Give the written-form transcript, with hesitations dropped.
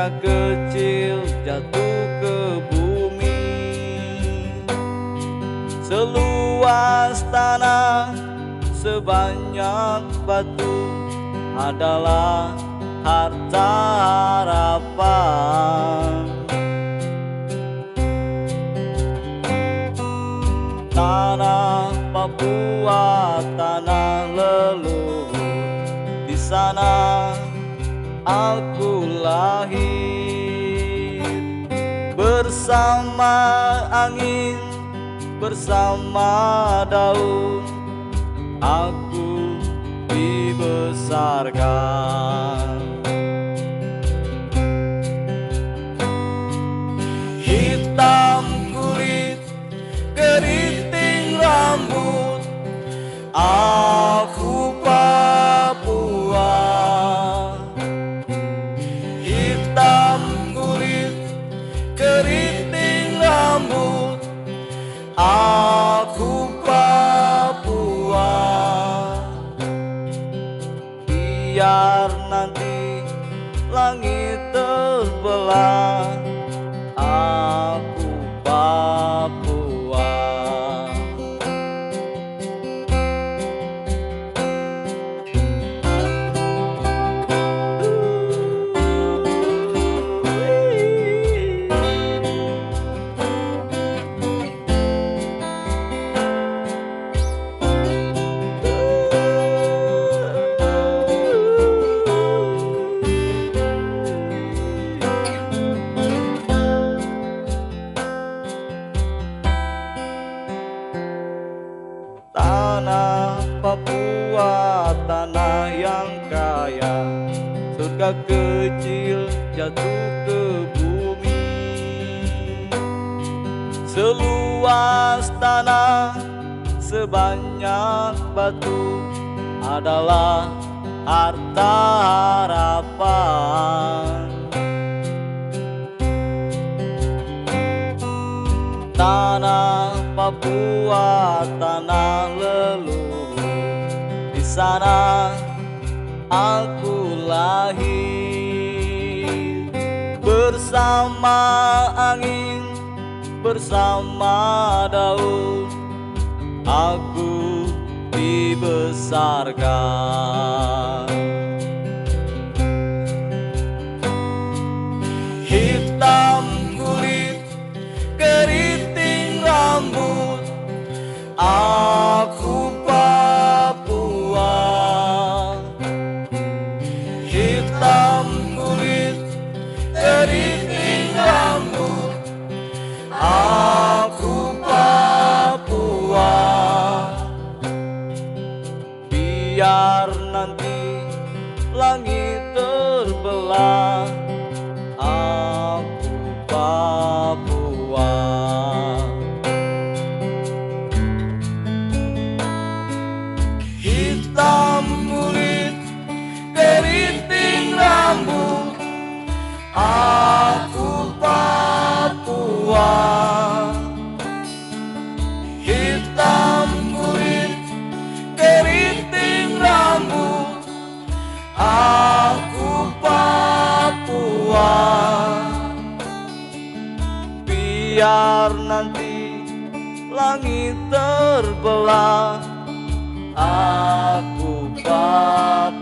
surga kecil jatuh ke bumi. Seluas tanah sebanyak batu adalah harta harapan. Tanah Papua, tanah leluhur, di sana aku lahir. Bersama angin, bersama daun, aku dibesarkan. Hitam kulit, keriting rambut, aku Papua. Hitam kulit, keriting rambut, aku Papua. Biar nanti langit terbelah, aku Papua. Tanah Papua, tanah yang kaya, surga kecil jatuh ke bumi. Seluas tanah sebanyak batu adalah harta harapan. Tanah Papua, tanah leluhur, di sana aku lahir. Bersama angin, bersama daun, aku dibesarkan. Hitam kulit, keriting rambut, aku Papua. Hitam kulit, keriting rambut, aku Papua. Biar nanti langit terbelah, aku Papua. Hitam kulit, keriting rambut, aku Papua. Hitam kulit, keriting rambut, aku Papua. Biar nanti langit terbelah, aku Papua.